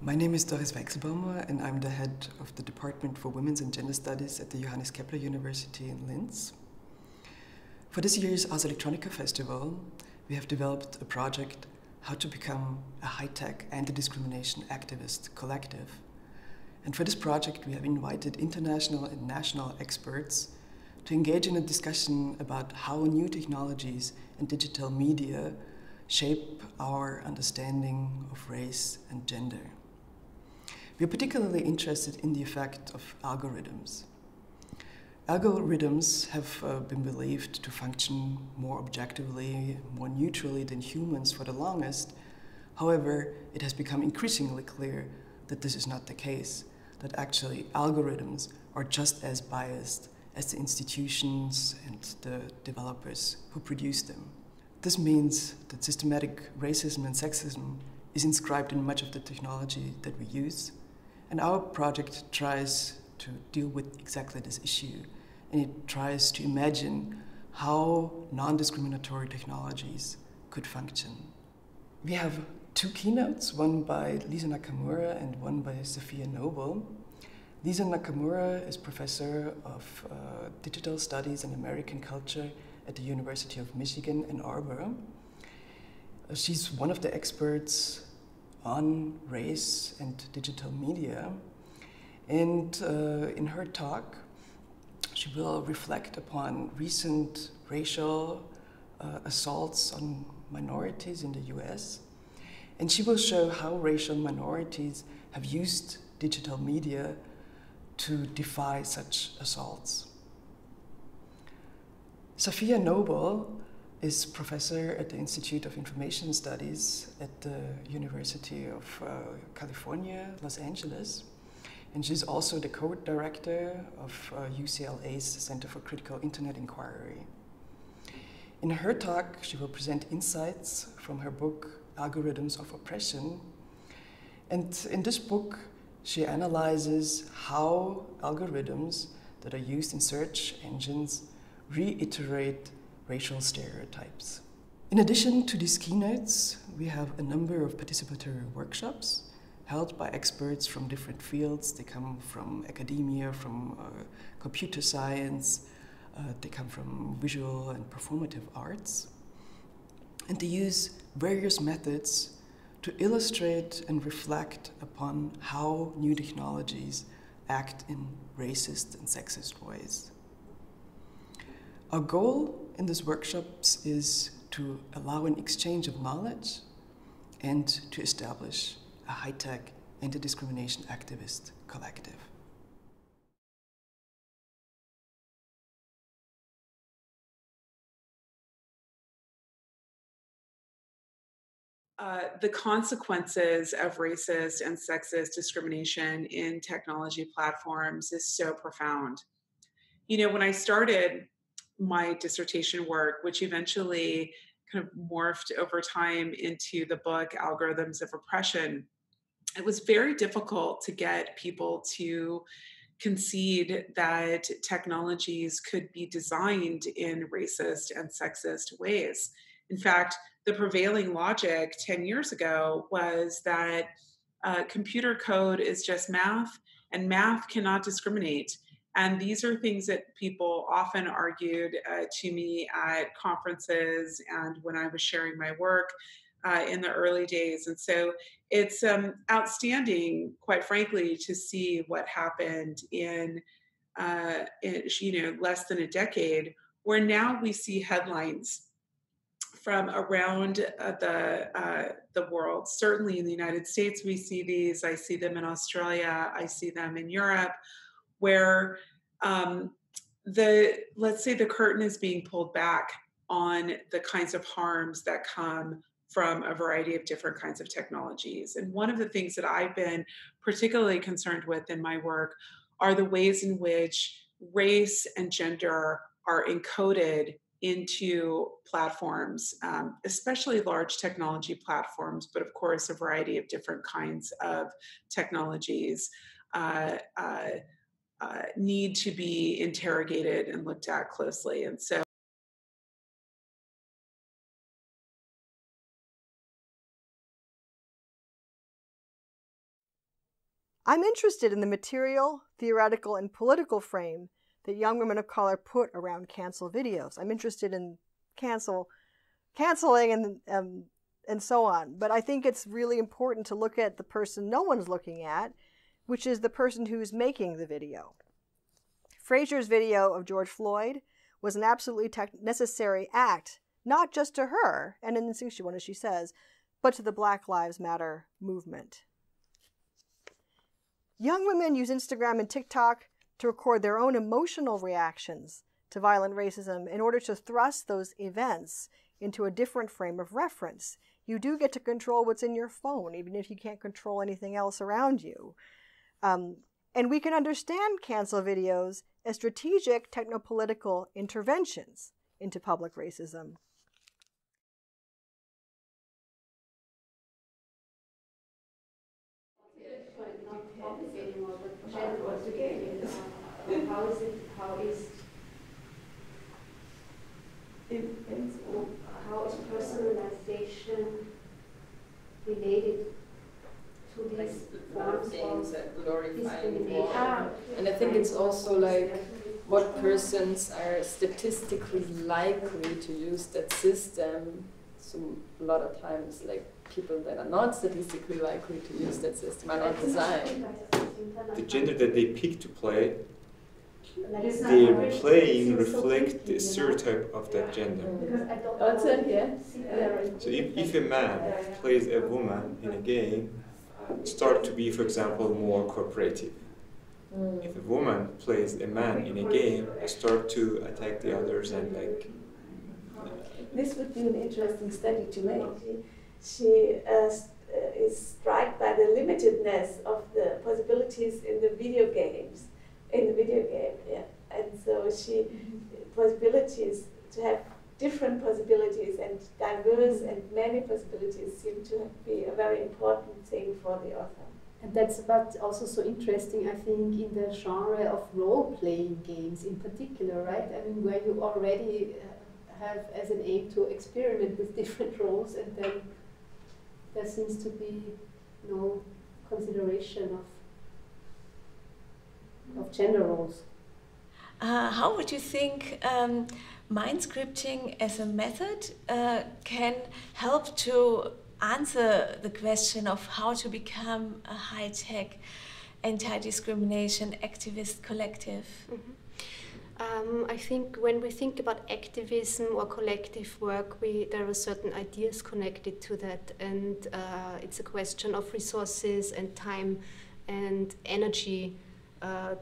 My name is Doris Weichselbaumer, and I'm the head of the Department for Women's and Gender Studies at the Johannes Kepler University in Linz. For this year's Ars Electronica Festival, we have developed a project, How to Become a High-Tech Anti-Discrimination Activist Collective. And for this project, we have invited international and national experts to engage in a discussion about how new technologies and digital media shape our understanding of race and gender. We are particularly interested in the effect of algorithms. Algorithms have been believed to function more objectively, more neutrally than humans for the longest. However, it has become increasingly clear that this is not the case, that actually algorithms are just as biased as the institutions and the developers who produce them. This means that systematic racism and sexism is inscribed in much of the technology that we use. And our project tries to deal with exactly this issue, and it tries to imagine how non-discriminatory technologies could function. We have two keynotes, one by Lisa Nakamura and one by Sophia Noble. Lisa Nakamura is professor of digital studies and American culture at the University of Michigan, Ann Arbor. She's one of the experts on race and digital media. And in her talk, she will reflect upon recent racial assaults on minorities in the US. And she will show how racial minorities have used digital media to defy such assaults. Sophia Noble is professor at the Institute of Information Studies at the University of California, Los Angeles. And she's also the co-director of UCLA's Center for Critical Internet Inquiry. In her talk, she will present insights from her book, Algorithms of Oppression. And in this book, she analyzes how algorithms that are used in search engines reiterate racial stereotypes. In addition to these keynotes, we have a number of participatory workshops held by experts from different fields. They come from academia, from computer science, they come from visual and performative arts. And they use various methods to illustrate and reflect upon how new technologies act in racist and sexist ways. Our goal in these workshops is to allow an exchange of knowledge and to establish a high-tech anti-discrimination activist collective. The consequences of racist and sexist discrimination in technology platforms is so profound. You know, when I started my dissertation work, which eventually kind of morphed over time into the book Algorithms of Oppression, it was very difficult to get people to concede that technologies could be designed in racist and sexist ways. In fact, the prevailing logic 10 years ago was that computer code is just math, and math cannot discriminate. And these are things that people often argued to me at conferences and when I was sharing my work in the early days. And so it's outstanding, quite frankly, to see what happened in less than a decade, where now we see headlines from around the world. Certainly in the United States, we see these. I see them in Australia. I see them in Europe, where let's say the curtain is being pulled back on the kinds of harms that come from a variety of different kinds of technologies. And one of the things that I've been particularly concerned with in my work are the ways in which race and gender are encoded into platforms, especially large technology platforms, but of course, a variety of different kinds of technologies need to be interrogated and looked at closely. And so I'm interested in the material, theoretical, and political frame that young women of color put around cancel videos. I'm interested in canceling and so on. But I think it's really important to look at the person no one's looking at, which is the person who's making the video. Fraser's video of George Floyd was an absolutely necessary act, not just to her, and in 61, as she says, but to the Black Lives Matter movement. Young women use Instagram and TikTok to record their own emotional reactions to violent racism in order to thrust those events into a different frame of reference. You do get to control what's in your phone, even if you can't control anything else around you. And we can understand cancel videos as strategic technopolitical interventions into public racism. How is personalization related to these forms things that glorify discrimination? And I think it's also like what persons are statistically likely to use that system. So a lot of times, like people that are not statistically likely to use that system are not designed. The gender that they pick to play, their playing reflect the stereotype of that gender. So if a man plays a woman in a game, start to be, for example, more cooperative. If a woman plays a man in a game, start to attack the others and like. This would be an interesting study to make. She is struck by the limitedness of the possibilities in the video game, yeah. And so possibilities to have different possibilities and diverse and many possibilities seem to be a very important thing for the author. And that's what's also so interesting, I think, in the genre of role-playing games in particular, right? I mean, where you already have as an aim to experiment with different roles, and then there seems to be no consideration of gender roles. How would you think mind scripting as a method can help to answer the question of how to become a high-tech anti-discrimination activist collective? I think when we think about activism or collective work, there are certain ideas connected to that, and it's a question of resources and time and energy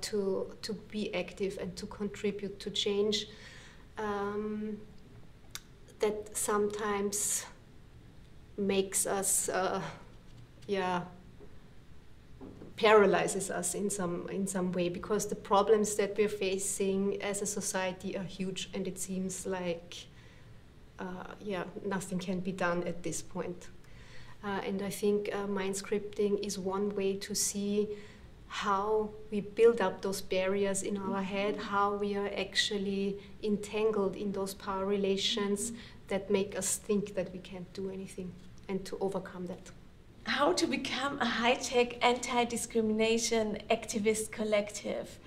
to be active and to contribute to change. That sometimes makes us, paralyzes us in some way, because the problems that we're facing as a society are huge, and it seems like nothing can be done at this point. And I think mind scripting is one way to see how we build up those barriers in our head, how we are actually entangled in those power relations that make us think that we can't do anything, and to overcome that. How to become a high-tech anti-discrimination activist collective?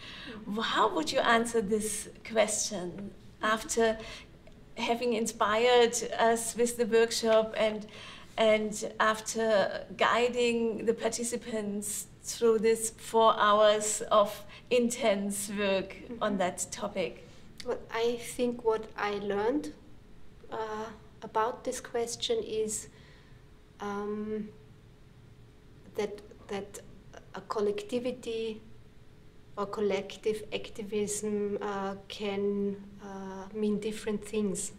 How would you answer this question after having inspired us with the workshop and after guiding the participants through this 4 hours of intense work on that topic? Well, I think what I learned about this question is that a collectivity or collective activism can mean different things.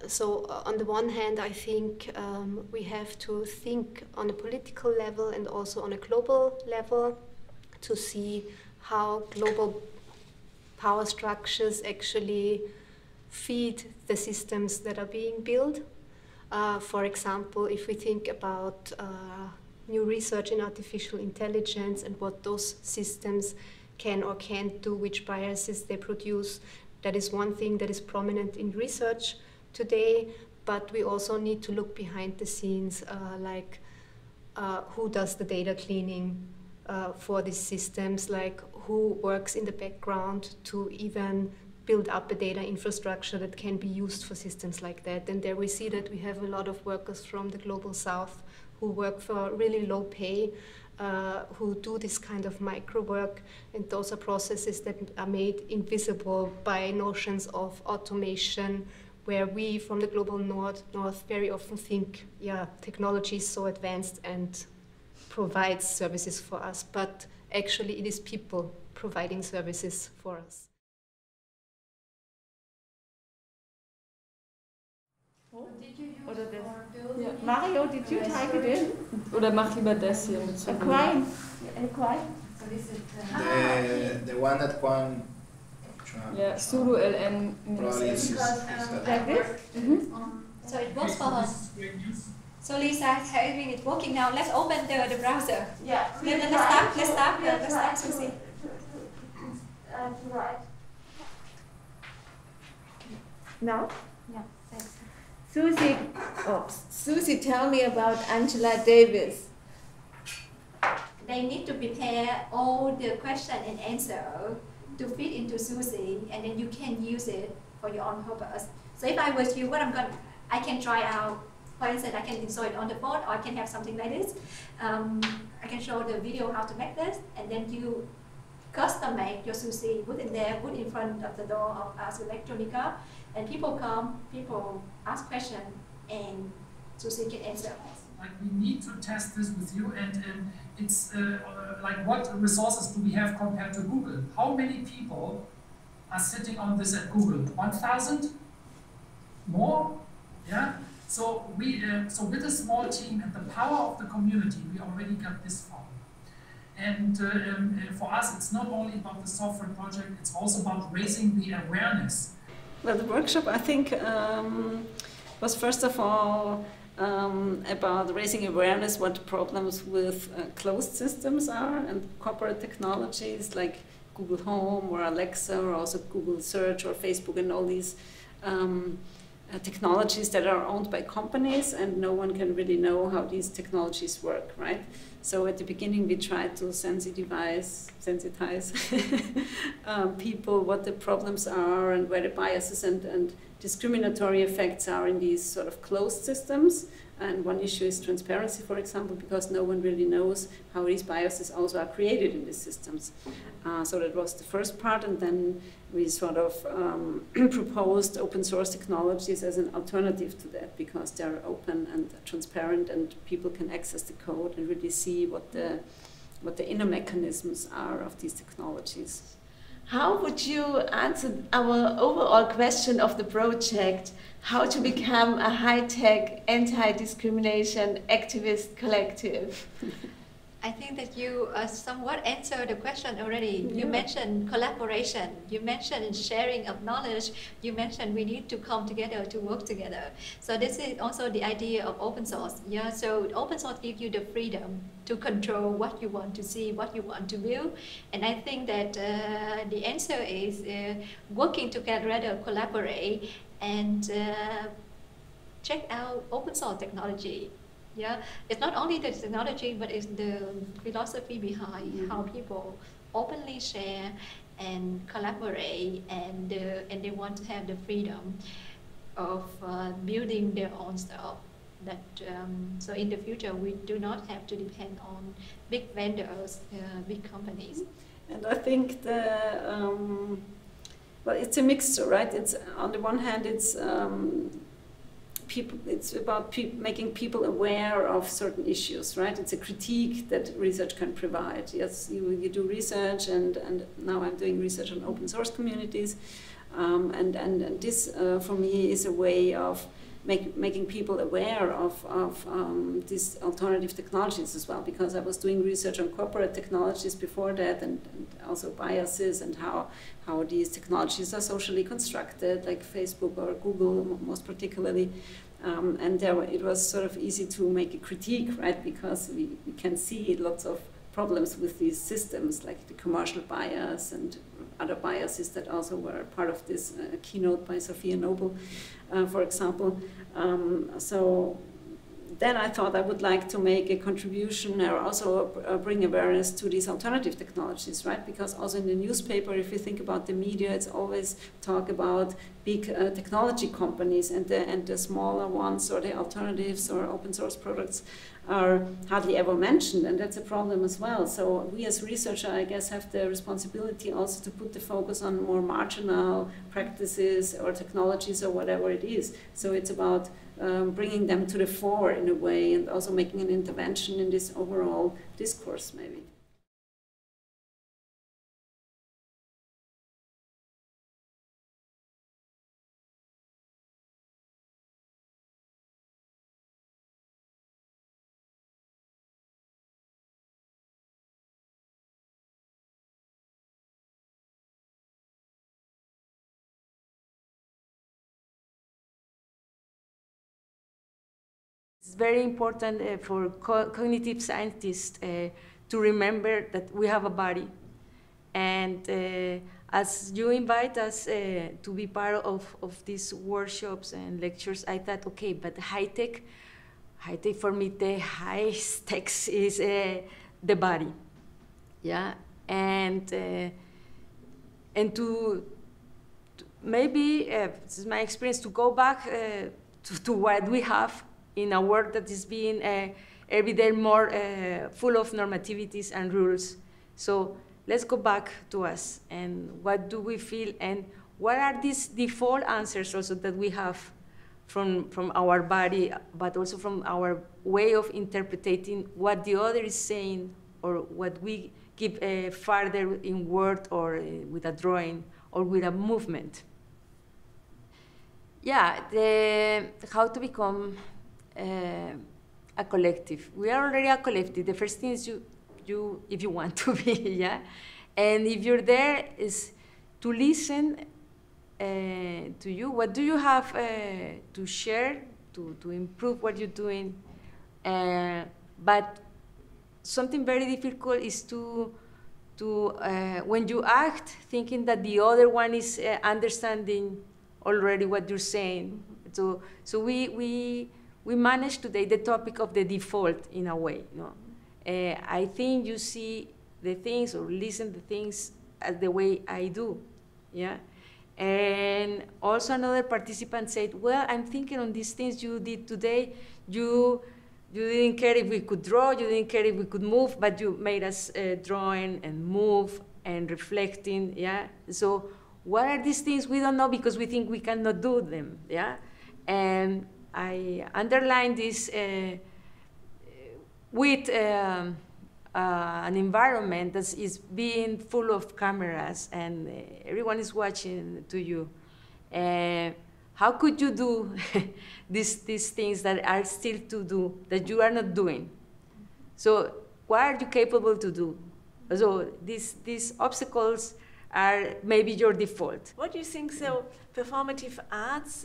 So on the one hand, I think we have to think on a political level and also on a global level to see how global power structures actually feed the systems that are being built. For example, if we think about new research in artificial intelligence and what those systems can or can't do, which biases they produce, that is one thing that is prominent in research today. but we also need to look behind the scenes, like who does the data cleaning for these systems, like who works in the background to even build up a data infrastructure that can be used for systems like that. And there we see that we have a lot of workers from the Global South who work for really low pay, who do this kind of micro work, and those are processes that are made invisible by notions of automation, where we from the Global North very often think, yeah, technology is so advanced and provides services for us, but actually it is people providing services for us. Oder das. Ja. Mario, did you type it in? Oder mach lieber das hier mit so. Equine. Equine. The one that Quan. Yeah, sudo ln. Probably is Like this? So it works for us. So Lisa, having it working now, let's open the browser. Yeah. Let's start, Susie. Right. Now? Yeah, thanks. Susie, tell me about Angela Davis. They need to prepare all the question and answer to fit into Susie, and then you can use it for your own purpose. So if I was you, I can try out. For instance, I can install it on the phone, or I can have something like this. I can show the video how to make this, and then you custom make your Susie, put in there, put in front of the door of Ars Electronica, and people come, people ask questions, and Susie can answer. Like, we need to test this with you, and it's like, what resources do we have compared to Google? How many people are sitting on this at Google? 1,000? More? Yeah. So so with a small team and the power of the community, we already got this far. And for us, it's not only about the software project; it's also about raising the awareness. Well, the workshop, I think, was first of all about raising awareness what the problems with closed systems are, and corporate technologies like Google Home or Alexa, or also Google Search or Facebook, and all these technologies that are owned by companies, and no one can really know how these technologies work, right? So at the beginning we tried to sensitize people what the problems are and where the biases and discriminatory effects are in these sort of closed systems. And one issue is transparency, for example, because no one really knows how these biases also are created in these systems. So that was the first part, and then we sort of proposed open source technologies as an alternative to that, because they're open and transparent, and people can access the code and really see what the inner mechanisms are of these technologies. How would you answer our overall question of the project, how to become a high-tech anti-discrimination activist collective? I think that you somewhat answered the question already. You mentioned collaboration, you mentioned sharing of knowledge, you mentioned we need to come together to work together. So this is also the idea of open source. Yeah, so open source gives you the freedom to control what you want to see, what you want to build. And I think that the answer is working together, collaborate, and check out open source technology. Yeah, it's not only the technology, but it's the philosophy behind how people openly share and collaborate, and they want to have the freedom of building their own stuff. That so in the future we do not have to depend on big vendors, big companies. And I think well, it's a mixture, right? It's on the one hand, it's about making people aware of certain issues, right? It's a critique that research can provide. Yes, you do research, and now I'm doing research on open source communities, and this for me is a way of making people aware of these alternative technologies as well, because I was doing research on corporate technologies before that, and also biases and how these technologies are socially constructed, like Facebook or Google most particularly. And there it was sort of easy to make a critique, right, because we can see lots of problems with these systems, like the commercial bias and other biases that also were part of this keynote by Sophia Noble, for example. So then I thought I would like to make a contribution or also bring awareness to these alternative technologies, right? Because also in the newspaper, if you think about the media, it's always talk about big technology companies, and the smaller ones or the alternatives or open source products are hardly ever mentioned, and that's a problem as well. So we as researchers, I guess, have the responsibility also to put the focus on more marginal practices or technologies or whatever it is. So it's about bringing them to the fore in a way, and also making an intervention in this overall discourse, maybe. It's very important for cognitive scientists to remember that we have a body. And as you invite us to be part of these workshops and lectures, I thought, okay, but high-tech for me, the highest tech is the body. Yeah, and to maybe, this is my experience, to go back to what we have in a world that is being every day more full of normativities and rules. So let's go back to us, and what do we feel, and what are these default answers also that we have from our body, but also from our way of interpreting what the other is saying, or what we give further in word, or with a drawing, or with a movement. Yeah, how to become a collective. We are already a collective. The first thing is you if you want to be, yeah? And if you're there, is to listen to you. What do you have to share, to improve what you're doing? But something very difficult is to when you act, thinking that the other one is understanding already what you're saying. So we managed today the topic of the default in a way. No? I think you see the things or listen to things as the way I do, yeah. And also another participant said, well, I'm thinking on these things you did today. You didn't care if we could draw, you didn't care if we could move, but you made us drawing and move and reflecting, yeah. So what are these things we don't know because we think we cannot do them, yeah. And I underline this with an environment that is being full of cameras and everyone is watching to you. How could you do these things that are still to do, that you are not doing? So what are you capable to do? So these obstacles are maybe your default. What do you think, so performative arts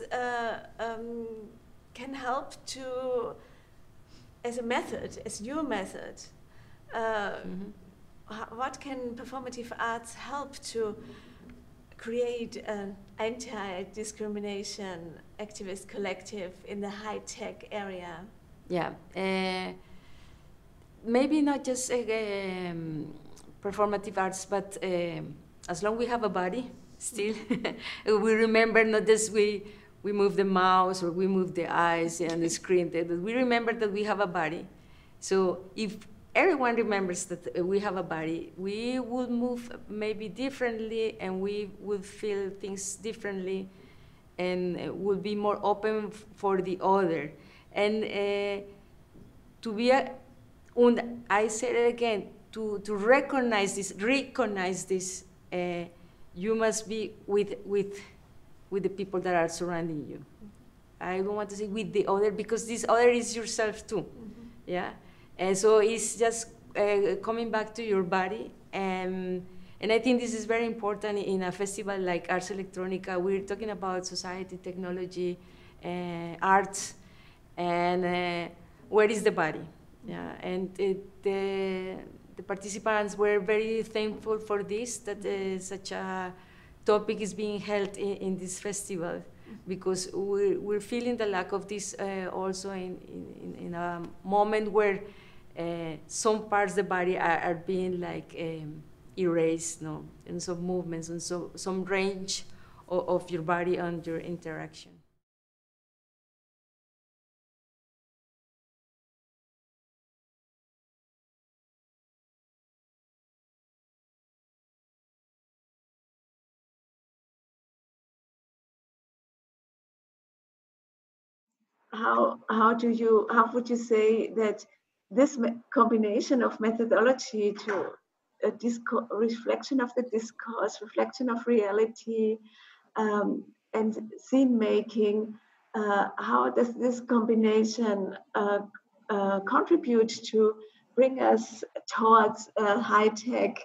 can help to, as a method, as your method, what can performative arts help to create an anti-discrimination activist collective in the high-tech area? Yeah, maybe not just performative arts, but as long as we have a body, still, we remember not just we move the mouse or we move the eyes and the screen, we remember that we have a body. So if everyone remembers that we have a body, we will move maybe differently and we will feel things differently and will be more open for the other. And to be, and I said it again, to recognize this, you must be with the people that are surrounding you. I don't want to say with the other, because this other is yourself too, yeah? And so it's just coming back to your body. And I think this is very important in a festival like Ars Electronica. We're talking about society, technology, arts, and where is the body? Yeah, and the participants were very thankful for this, that such a topic is being held in this festival, because we're feeling the lack of this also in a moment where some parts of the body are being like erased, no, and some movements and some range of your body and your interaction. How would you say that this combination of methodology to a reflection of the discourse, reflection of reality, and scene making, how does this combination contribute to bring us towards a high-tech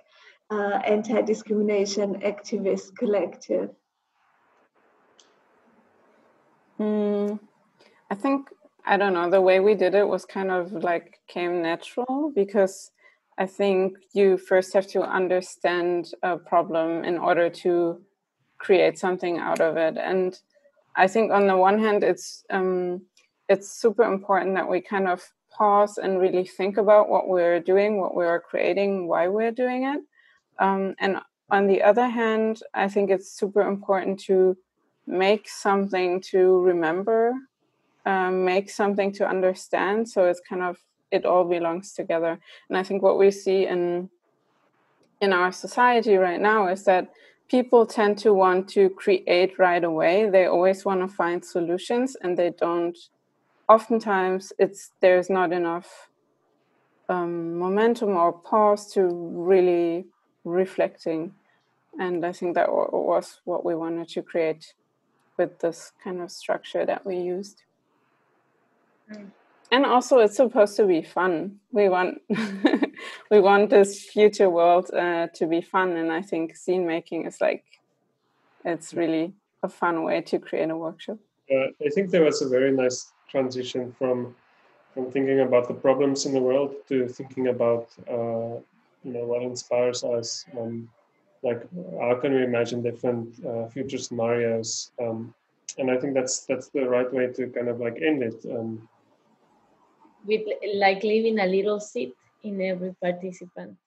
anti-discrimination activist collective? I think, I don't know, the way we did it was kind of like came natural, because I think you first have to understand a problem in order to create something out of it. And I think on the one hand, it's super important that we kind of pause and really think about what we're doing, what we're creating, why we're doing it. And on the other hand, I think it's super important to make something to remember, make something to understand. So it's kind of, it all belongs together. And I think what we see in our society right now is that people tend to want to create right away. They always want to find solutions, and they don't, oftentimes there's not enough momentum or pause to really reflecting. And I think that was what we wanted to create with this kind of structure that we used. And also, it's supposed to be fun. We want we want this future world to be fun, and I think scene making is like, it's really a fun way to create a workshop. I think there was a very nice transition from thinking about the problems in the world to thinking about what inspires us. Like, how can we imagine different future scenarios? And I think that's the right way to kind of like end it. With like leaving a little seed in every participant.